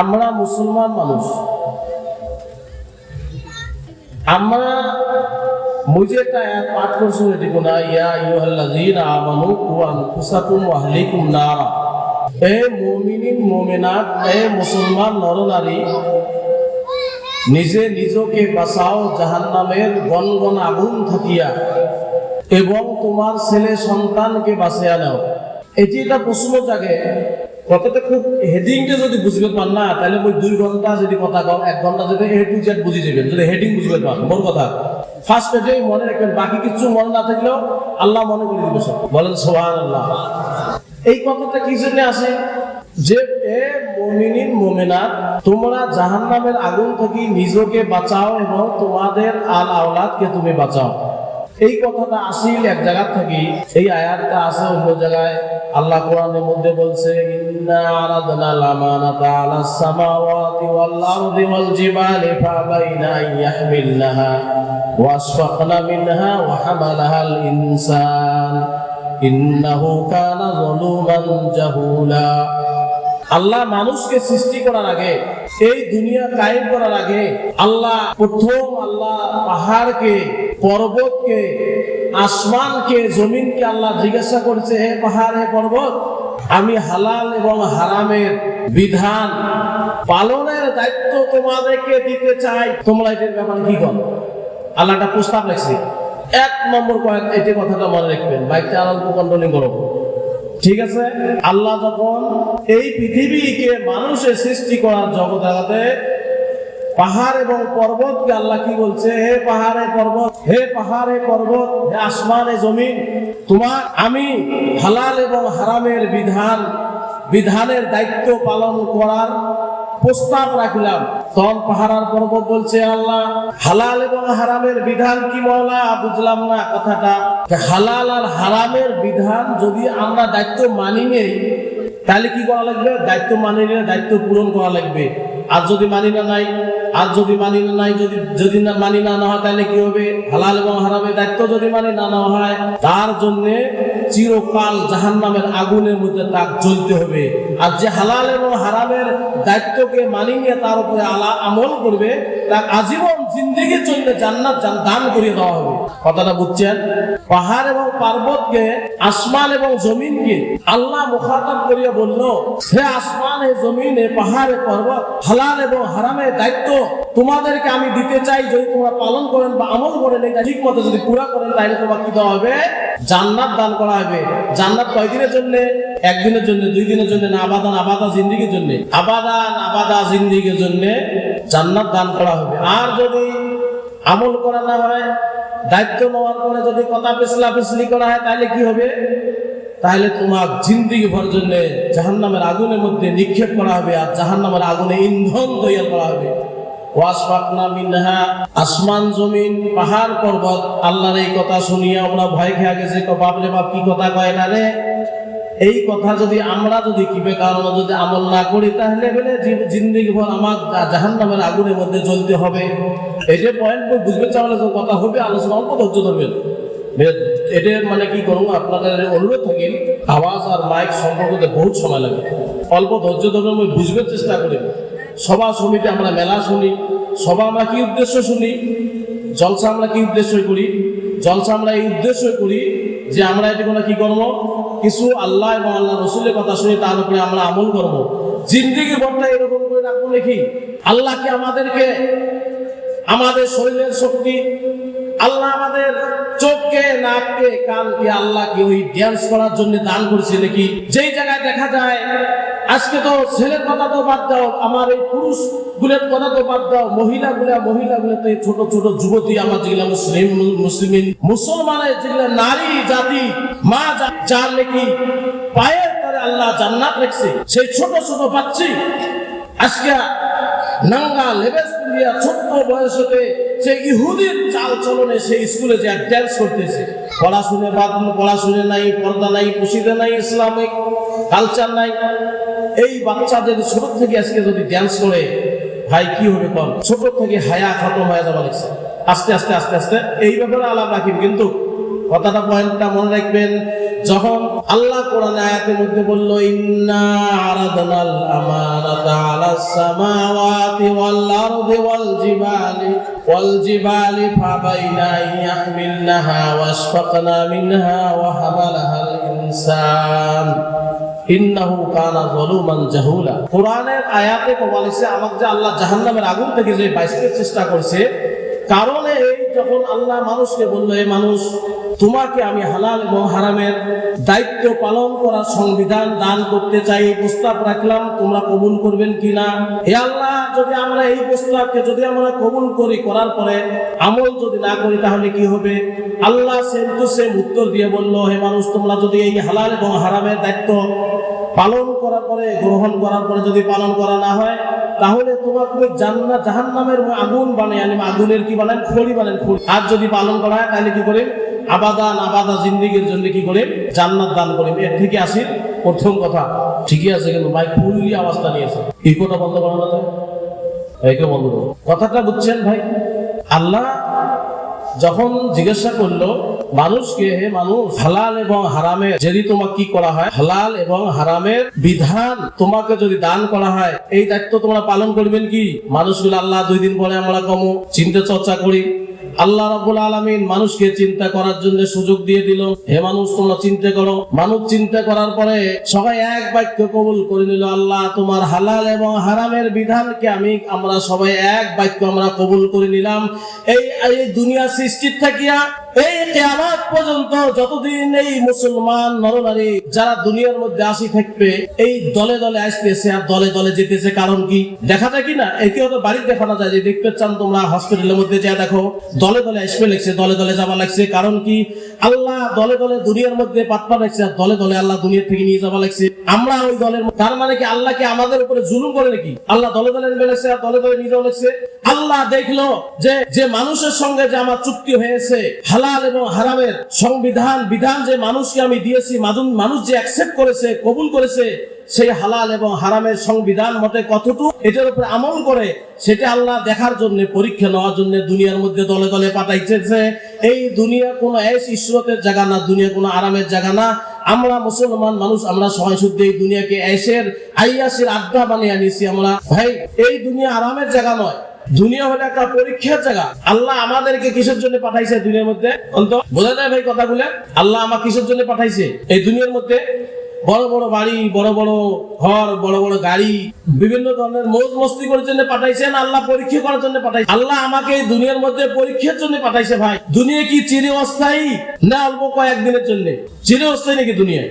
আমরা মুসলমান মানুষ, আমরা মুঝে একটা আয়াত পাঠ করছি এটুকু না, ইয়া আইয়ুহাল্লাযীনা আমানু কু আনফুসাকুম ওয়া আহলিকুম নারা। এ মুমিনিন মুমিনাত, এ মুসলমান নরনারী, নিজে নিজকে বাঁচাও জাহান্নামের গনগন আগুন থাকিয়া এবং তোমার ছেলে সন্তানকে বাঁচিয়া নাও। এটি একটা প্রশ্ন জাগে, কথাটা খুব হেডিংটা যদি বুঝবে পান না, তাহলে ওই 2 ঘন্টা যদি কথা কও, 1 ঘন্টা যদি এ টু জেড বুঝে যাবেন, যদি হেডিং বুঝবে পান। মোর কথা ফার্স্ট পেজে মনে রাখবেন, বাকি কিছু মনে না থাকলেও আল্লাহ মনে করে দিবে সব। বলেন সুবহানাল্লাহ। এই কথাটা কি জন্য আসে যে এ মুমিনিন মুমিনাত, তোমরা জাহান্নামের আগুন থেকে নিজকে বাঁচাও এবং তোমাদের আল আওলাদকে তুমি বাঁচাও। এই কথাটা আসিল এক জায়গা থেকে, এই আয়াতটা আছে অন্য জায়গায়। আল্লাহ কোরআনের মধ্যে বলছে, ইন্না আরাদনাল আমানাতা আলাস সামাওয়াতি ওয়াল আরদি ওয়াল জিবালি ফাবাইনা আইয়াহমিলনাহা ওয়াসফাকনা মিনহা ওয়া হামালাহাল ইনসান ইন্নাহু কানা যালুমান জাহুলা। আল্লাহ মানুষকে সৃষ্টি করার আগে, এই দুনিয়া কায়েম করার আগে, আল্লাহ প্রথম পাহাড়কে, পর্বতকে, আসমানকে, জমিনকে আল্লাহ জিজ্ঞাসা করেছে, হে পাহাড়, হে পর্বত, আমি হালাল এবং হারামের বিধান পালনের দায়িত্ব তোমাদেরকে দিতে চাই, তোমরা এটার ব্যাপারে কি করো? আল্লাহ একটা প্রস্তাব রাখছে। 1 নম্বর পয়েন্ট, এই কথাটা মনে রাখবেন, বাইকটা অল্প কন্ট্রোলিং করো। ঠিক আছে? আল্লাহ যখন এই পৃথিবীকে মানুষের সৃষ্টি করার জগতে পাহাড় এবং পর্বতকে আল্লাহ কি বলছে, হে পাহাড়ে পর্বত, হে পাহাড়ে পর্বত, হে আসমানে জমিন, তোমার আমি হালাল এবং হারামের বিধানের দায়িত্ব পালন করার প্রস্তাব রাখলাম। তখন পাহাড় আর পর্বত বলছে, আল্লাহ হালাল এবং হারামের বিধান কি মওলা? বুঝলাম না কথাটা। হালাল আর হারামের বিধান যদি আমরা দায়িত্ব মানি নেই, তাহলে কি করা লাগবে? দায়িত্ব মানি নিয়ে দায়িত্ব পূরণ করা লাগবে। আর যদি মানি না নাই, যদি মানি না হয়, তাহলে কি হবে? হালাল এবং হারামের দায়িত্ব যদি মানি না হয়, তার জন্য চিরকাল জাহান্নামের আগুনের মধ্যে তাক জ্বলতে হবে। আর যে হালাল এবং হারামের দায়িত্বকে মানি নিয়ে তার উপরে আমল করবে, তার আজীবন জিন্দেগির জন্য জান্নাত দান করিয়ে দেওয়া হবে। কথাটা বুঝছেন? পাহাড় এবং পর্বতকে, আসমান এবং জমিনকে আল্লাহ মুখাতাব করিয়া বলল, হে আসমান, হে জমিন, হে পাহাড়, হে পর্বত, হালাল এবং হারামের দায়িত্ব তোমাদেরকে আমি দিতে চাই। যদি তোমরা পালন করেন বা আমল করেন, এটা ঠিক মতো যদি পুরা করেন, তাহলে তোমাকে কি দেওয়া হবে? জান্নাত দান করা হবে। জান্নাত কয়দিনের জন্য? 1 দিনের জন্য, 2 দিনের জন্য না, আবাদা জিন্দেগির জন্য, আবাদা জিন্দেগির জন্য জান্নাত দান করা হবে। আর যদি আমল করা না হয়, দায়িত্ব নেওয়ার পরে যদি কথা পেছলি করা হয়, তাহলে কি হবে? তাহলে তোমার জিন্দেগি ভর জন্য জাহান্নামের আগুনের মধ্যে নিক্ষেপ করা হবে, আর জাহান্নামের আগুনে ইন্ধন তৈরি করা হবে। ওয়াসফাকনা মিনহা, আসমান জমিন পাহাড় পর্বত আল্লাহর এই কথা শুনিয়ে আমরা ভয় খেয়ে গেছি, বাপরে বাপ, কি কথা কয় না রে। এই কথা যদি আমরা কিবে কারণ যদি আমল না করি, তাহলে বলে জিন্দেগি ভর আমার জাহান্নামের আগুনের মধ্যে জ্বলতে হবে। এই যে পয়েন্ট বুঝবে চাইলে যে কথা হবে, আলোচনা অল্প ধৈর্য ধরবেন। এটা মানে কি করবো, আপনাদের অনুরোধ থাকি, আওয়াজ আর মাইক সম্পর্কে বহুত সময় লাগে, অল্প ধৈর্য ধরবেন, বুঝবার চেষ্টা করি। সভা সমিতি আমরা মেলা শুনি, সভা আমরা কি উদ্দেশ্য শুনি, জলসা আমরা কি উদ্দেশ্য করি? জলসা আমরা এই উদ্দেশ্য করি যে আমরা এটি কোনো কি করবো, কিছু আল্লাহ এবং আল্লাহ রসুলের কথা শুনি, তার উপরে আমরা আমল করবো। জিন্দেগি ভরটা এরকম করে রাখবো নাকি? আল্লাহকে আমাদেরকে, আমাদের শরীরের শক্তি, আল্লাহ আমাদের চোখকে, নাককে, কানকে আল্লাহকে ওই ড্যান্স করার জন্য দান করেছে নাকি? যেই জায়গায় দেখা যায়, আজকে তো ছেলের কথা তো বাদ দাও, আমার এই পুরুষ গুলের কথা তো বাদ দাও, মহিলাগুলো তো ছোট ছোট যুবতী, আমার যেগুলা মুসলমানের যেগুলা নারী জাতি, মা যার নাকি পায়ের পরে আল্লাহ জান্নাত রেখেছে, সেই ছোট ছোট বাচ্চি আজকে নাঙ্গা লেবেস দিয়া ছোট্ট বয়সে সে ইহুদির চাল চলনে সে স্কুলে যে ড্যান্স করতেছে। পড়াশুনে নাই, পর্দা নাই, পুশিদা নাই, ইসলামিক কালচার নাই। এই বাচ্চা যদি ছোট থেকে আজকে যদি ড্যান্স করে, ভাই কি হবে? কম ছোট থেকে হায়া খতম হয়ে যাওয়া লাগছে। আস্তে আস্তে আস্তে আস্তে এই ব্যাপারে আলাপ রাখেন, কিন্তু কথাটা পয়েন্টটা মনে রাখবেন। যখন আল্লাহ কোরআন আয়াতের মধ্যে বলল, ইন্না আরাদনাল আমানাতা আলাস সামাওয়াতি ওয়াল আরদি ওয়াল জিবালি ফাবাইনা ইয়াহমিলনাহা ওয়াশফাকনা মিনহা ওয়া হামালাহাল ইনসান ইন্নাহু কানা যালুমান জাহুলা। কোরআনের আয়াতে বলেছে আমাকে যে আল্লাহ জাহান্নামের আগুন থেকে যে বাঁচতে চেষ্টা করছে, কারণ এই যখন আল্লাহ মানুষকে বললো, হে মানুষ, তোমাকে আমি হালাল এবং হারামের দায়িত্ব পালন করার সংবিধান দান করতে চাই, এই প্রস্তাব রাখলাম, তোমরা কবুল করবেন কিনা? হে আল্লাহ, যদি আমরা এই প্রস্তাবকে যদি আমরা কবুল করি, করার পরে আমল যদি না করি তাহলে কি হবে? আল্লাহ সেম টু সেম উত্তর দিয়ে বললো, হে মানুষ, তোমরা যদি এই হালাল এবং হারামের দায়িত্ব পালন করার পরে, গ্রহণ করার পরে যদি পালন করা না হয়, তাহলে তোমাকে জাহান্নামের আগুন বানিয়ে আনেন, আগুনের কি বানান? খড়ি বানান, খড়ি। আর যদি পালন করা হয় তাহলে কি করে? আবাদা জিন্দেগির জন্য কি করে? জান্নাত দান করে। এর থেকে আসি প্রথম কথা। ঠিকই আছে, কিন্তু ভাই ফুললি আওয়াজটা নিয়েছে, ইকোটা বন্ধ করা না, একে বন্ধ করো। কথাটা বুঝছেন ভাই? আল্লাহ যখন জিজ্ঞাসা করলো মানুষকে, হে মানুষ, হালাল এবং হারামের যদি তোমাকে কি করা হয়, হালাল এবং হারামের বিধান তোমাকে যদি দান করা হয়, এই দায়িত্ব তোমরা পালন করবেন কি? মানুষগুলো আল্লাহ 2 দিন পরে আমরা কম চিন্তা চর্চা করি। আল্লাহ রাব্বুল আলামিন মানুষকে চিন্তা করার জন্য সুযোগ দিয়ে দিল, হে মানুষ, তোমরা চিন্তা করো। মানুষ চিন্তা করার পরে সবাই এক বাক্য কবুল করে নিল, আল্লাহ তোমার হালাল এবং হারামের বিধানকে আমরা সবাই এক বাক্য আমরা কবুল করে নিলাম। এই দুনিয়া সৃষ্টির থাকিয়া এই কিয়ামত পর্যন্ত যতদিন এই মুসলমান নরনারী যারা দুনিয়ার মধ্যে আসি থাকবে, এই দলে দলে আসতেছে আর দলে দলে যেতেছে। কারণ কি? দেখা যায় কি না? একে হয়তো বাড়িতে দেখানো যায়, যে দেখতে চান তোমরা হসপিটালের মধ্যে যা দেখো, দলে দলে আসবে লাগছে, দলে দলে যাওয়া লাগছে। কারণ কি? আল্লাহ দলে দলে দুনিয়ার মধ্যে পাঠপা লাগছে, আর দলে দলে আল্লাহ দুনিয়া থেকে নিয়ে যাওয়া লাগছে। আমরা ওই দলের, তার মানে কি আল্লাহকে আমাদের উপরে জুলুম করে নাকি? আল্লাহ দলে দলে নেবে লাগছে আর দলে দলে নিয়ে যাওয়া লাগছে। আল্লাহ দেখলো যে মানুষের সঙ্গে যে আমার চুক্তি হয়েছে, হালাল এবং হারামের বিধান যে মানুষকে আমি দিয়েছি, মানুষ যে অ্যাকসেপ্ট করেছে, কবুল করেছে, সেই হালাল এবং হারামের সংবিধান মতে কতটুকু এটার উপরে আমল করে, সেটা আল্লাহ দেখার জন্য, পরীক্ষা নেওয়ার জন্য দুনিয়ার মধ্যে দলে দলে পাঠাইছে। এই দুনিয়া কোনো এশ ইসরতের জায়গা না, দুনিয়া কোনো আরামের জায়গা না। আমরা মুসলমান মানুষ, আমরা সবাই শুদ্ধ এই দুনিয়াকে এশের আইয়াসের আড্ডা বানিয়ে আনিছি আমরা। ভাই, এই দুনিয়া আরামের জায়গা নয়, দুনিয়া হলো একটা পরীক্ষার জায়গা। আল্লাহ আমাদেরকে কিসের জন্য পাঠাইছে দুনিয়ার মধ্যে? বোঝা যায় ভাই কথাগুলো? আল্লাহ আমাকে কিসের জন্য পাঠাইছে এই দুনিয়ার মধ্যে? বড় বড় বাড়ি, বড় বড় ঘর, বড় বড় গাড়ি, বিভিন্ন ধরনের মৌজ মস্তি করার জন্য পাঠাইছেন? আল্লাহ পরীক্ষা করার জন্য পাঠাইছে। আল্লাহ আমাকে এই দুনিয়ার মধ্যে পরীক্ষার জন্য পাঠাইছে। ভাই, দুনিয়া কি চিরস্থায়ী না অল্প কয়েকদিনের জন্য? চিরস্থায়ী নাকি দুনিয়া?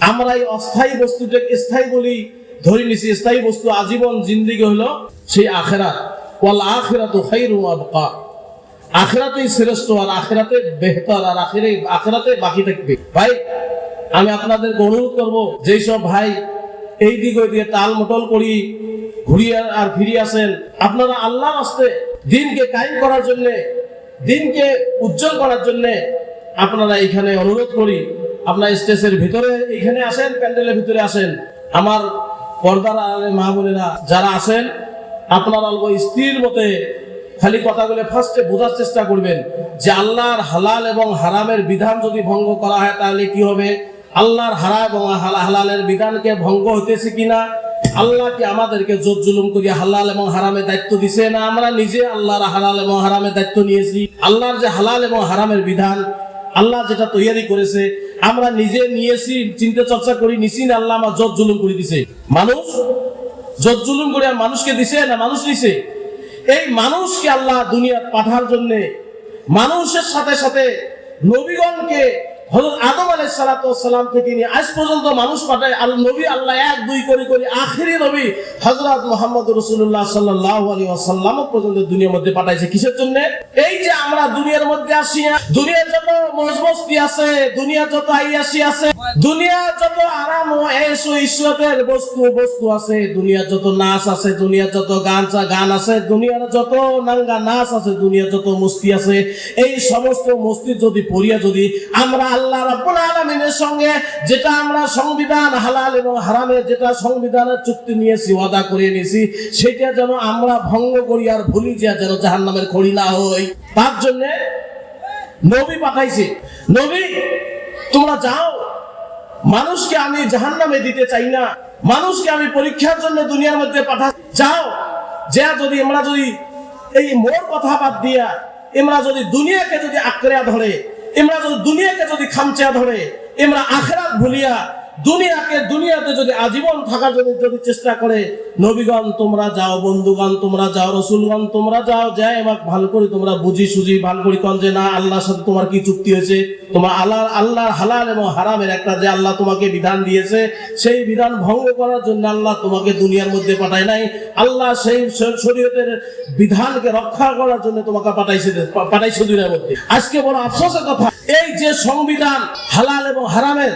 আমরা এই অস্থায়ী বস্তুটাকে স্থায়ী বলি ধরে নিছি। স্থায়ী বস্তু আজীবন জিন্দেগি হলো সেই আখিরাত। ওয়াল আখিরাতু খায়রুন ওয়া আবকা। আখিরাতেই শ্রেষ্ঠ, আর আখিরাতে বেহতর, আর আখিরাতে বাকি থাকবে। ভাই, আমি আপনাদেরকে অনুরোধ করবো, যেই সব ভাই এই দিক ওই দিকে টাল মটল করি ঘুরিয়ে আর ফিরিয়ে আসেন, আপনারা আল্লাহর রাস্তায় দিনকে কায়েম করার জন্য, দিনকে উজ্জ্বল করার জন্য আপনারা এখানে অনুরোধ করি, আপনার স্টেজের ভিতরে এখানে আসেন, প্যান্ডেলের ভিতরে আসেন। আমার পর্দার আড়ালে মা বোনেরা যারা আছেন, আপনারা অল্প স্থির মতে খালি কথাগুলো ফার্স্টে বোঝার চেষ্টা করবেন যে আল্লাহর হালাল এবং হারামের বিধান যদি ভঙ্গ করা হয় তাহলে কি হবে? আল্লাহর হারাম এবং হালালের বিধানকে ভঙ্গ হইতেছে কিনা? আল্লাহ কি আমাদেরকে জোর জুলুম করিয়া হালাল এবং হারামের দায়িত্ব দিছে, না আমরা নিজে আল্লাহর হালাল এবং হারামের দায়িত্ব নিয়েছি? আল্লাহর যে হালাল এবং হারামের বিধান আল্লাহ যেটা তৈরি করেছে আমরা নিজে নিয়েছি, চিন্তা চর্চা করি নিছি, না আল্লাহ আমার জোর জুলুম করে দিছে? মানুষ জোর জুলুম করে মানুষকে দিছে না মানুষ নিছে? এই মানুষকে আল্লাহ দুনিয়া পাঠার জন্য মানুষের সাথে সাথে নবীগণকে হযরত আদম আলাইহিস সালাতু ওয়াস সালাম থেকে নিয়ে আজ পর্যন্ত মানুষ পাঠায়। নবী আল্লাহ 1-2 করে আখেরি নবী হযরত মুহাম্মদ রাসূলুল্লাহ সাল্লাল্লাহু আলাইহি ওয়াসাল্লাম পর্যন্ত দুনিয়ার মধ্যে পাঠাইছে। কিসের জন্য? এই যে আমরা দুনিয়ার মধ্যে আসি, দুনিয়ার যত মজমস্তি আছে, দুনিয়ার যত আইয়াসি আছে, দুনিয়ার যত আরাম ও এশ ও ইশরাতের বস্তু আছে, দুনিয়ার যত নাচ আছে, দুনিয়ার যত গান আছে, দুনিয়ার যত নাঙ্গা নাচ আছে, দুনিয়ার যত মস্তি আছে, এই সমস্ত মস্তি যদি পড়িয়া যদি আমরা আল্লাহ রাব্বুল আলামিনের সঙ্গে যেটা আমরা সংবিধান হালাল এবং হারামের যেটা সংবিধানের চুক্তি নিয়েছি, ওয়াদা করে নিয়েছি, সেটা যেন আমরা ভঙ্গ করি আর ভুলি যে যেন জাহান্নামের খড়ি না হই, তার জন্য নবী পাঠাইছে। নবী তোমরা যাও, মানুষকে আমি জাহান্নামে দিতে চাই না, মানুষকে আমি পরীক্ষার জন্য দুনিয়ার মধ্যে পাঠা যাও। যা যদি আমরা যদি এই মোর কথা বাদ দিয়া আমরা যদি দুনিয়াকে যদি আঁকড়ে ধরে, আমরা যদি দুনিয়াকে যদি খামচা ধরে, আমরা আখিরাত ভুলিয়া দুনিয়াতে যদি আজীবন থাকার জন্য যদি চেষ্টা করে, নবীগণ তোমরা যাও, বন্ধুগণ তোমরা যাও, রসুলগণ তোমরা যাও, যাই এবার ভালো করে তোমরা বুঝি সুঝি ভালো করে কন যে না আল্লাহর সাথে তোমার কি চুক্তি হয়েছে, তোমার আল্লাহর হালাল এবং হারামের একটা যে আল্লাহ তোমাকে বিধান দিয়েছে, সেই বিধান ভঙ্গ করার জন্য আল্লাহ তোমাকে দুনিয়ার মধ্যে পাঠায় নাই, আল্লাহ সেই শরীয়তের বিধানকে রক্ষা করার জন্য তোমাকে পাঠাইছে দুনিয়ার মধ্যে। আজকে বড় আফসোসের কথা, এই যে সংবিধান হালাল এবং হারামের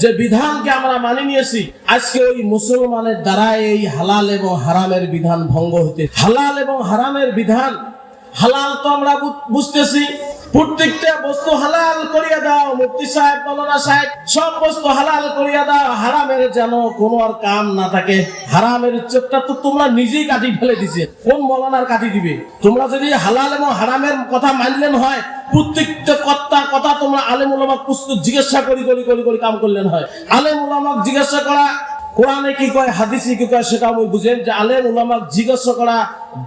যে বিধানকে আমরা মানি নিয়েছি, আজকে ওই মুসলমানের দ্বারা এই হালাল এবং হারামের বিধান ভঙ্গ হতে। হালাল এবং হারামের বিধান, হালাল তো আমরা বুঝতেছি, প্রত্যেকটা বস্তু হালাল করিয়া দাও, মুফতি সাহেব, মৌলানা সাহেব, সব বস্তু হালাল করিয়া দাও, হারামের যেন কোনো আর কাম না থাকে। হারামের চোখটা তো তোমরা নিজেই কাটি ফেলে দিছে, কোন মৌলানার কাটি দিবে? তোমরা যদি হালাল এবং হারামের কথা মানলেন হয়, প্রত্যেকটা কথা তোমরা আলেম উলামাক পুস্তক জিজ্ঞাসা করি কাম করলেন হয়। আলেম উলামাক জিজ্ঞাসা করা, কোরআনে কি কয় হাদিসে কি কয় সেটা আমি বুঝেন যে আলেম উলামাক জিজ্ঞাসা করা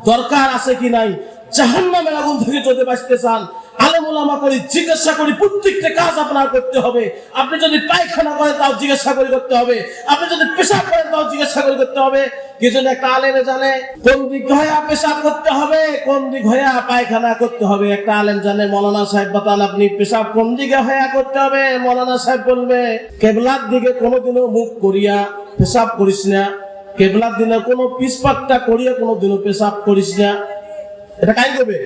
দরকার আছে কি নাই। জাহান্নামের আগুন থেকে যদি বাঁচতে চান, আলেম উলামা করে জিজ্ঞাসা করি প্রত্যেকটা কাজ আপনার করতে হবে। আপনি যদি পায়খানা করেন তাও জিজ্ঞাসা করে করতে হবে, আপনি যদি পেশাব করেন তাও জিজ্ঞাসা করে করতে হবে। কি জন্য? একটা আলেমে জানে কোন দিক হইয়া পেশাব করতে হবে, কোন দিক হইয়া পায়খানা করতে হবে। একটা আলেম জানে, মৌলানা সাহেব বাতান আপনি পেশাব কোন দিকে হইয়া করতে হবে। মৌলানা সাহেব বলবে কেবলার দিকে কোনোদিনও মুখ করিয়া পেশাব করিস না, কেবলার দিনে কোনো পিছপাটটা করিয়া কোনোদিনও পেশাব করিস না। এটা কাই করবে?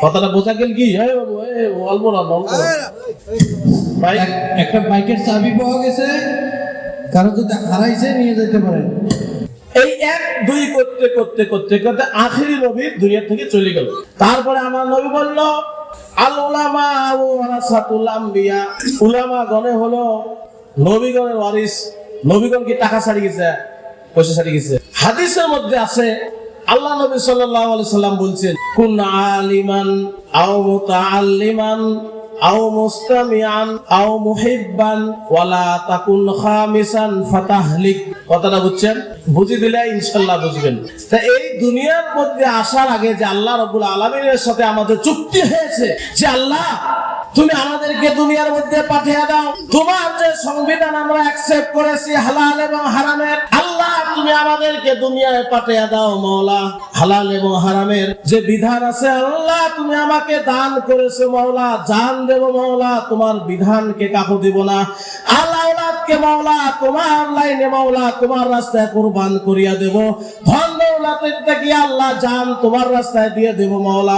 কথাটা বোঝা গেল কি? অল্প না ভাই, একটা বাইকের চাবি পাওয়া গেছে, কারো যদি হারাইছে নিয়ে যেতে পারেন। এই 1-2 করতে আখিরি নবী দুনিয়া থেকে চলে গেল। তারপরে আমার নবী বলল, আল উলামা ওয়ারাসাতুল আম্বিয়া, উলামা গণে হলো নবীগণের ওয়ারিস। নবীগণ কি টাকা ছাড়ি গেছে, পয়সা ছাড়ি গেছে? হাদিসের মধ্যে আছে, আল্লাহ নবী সাল্লাল্লাহু আলাইহি সাল্লাম বলছেন, কুন আলিমান আও মুতাআল্লিমান আও মুস্তামিআন আও মুহিব্বান ওয়ালা তাকুন খামিসান ফাতাহলিক। কথাটা বুঝছেন? বুঝি দিলে ইনশাআল্লাহ বুঝবেন। তা এই দুনিয়ার মধ্যে আসার আগে যে আল্লাহ রাব্বুল আলামিনের সাথে আমাদের চুক্তি হয়েছে যে আল্লাহ তুমি আমাদেরকে দুনিয়ার মধ্যে পাঠিয়ে দাও, তোমার যে সংবিধান আমরা অ্যাকসেপ্ট করেছি হালাল এবং হারামের, আল্লাহ তুমি আমাদেরকে দুনিয়ায় পাঠিয়ে দাও মাওলা। হালাল এবং হারামের যে বিধান আছে আল্লাহ তুমি আমাকে দান করেছো মাওলা, জান দেব মাওলা, তোমার বিধানকে কাকু দিব না। আল্লাহকে মাওলা তোমার লাইনে মাওলা তোমার রাস্তায় কুরবান করিয়া দেব, ধন দৌলতের থেকে আল্লাহ জান তোমার রাস্তায় দিয়ে দেব মাওলা।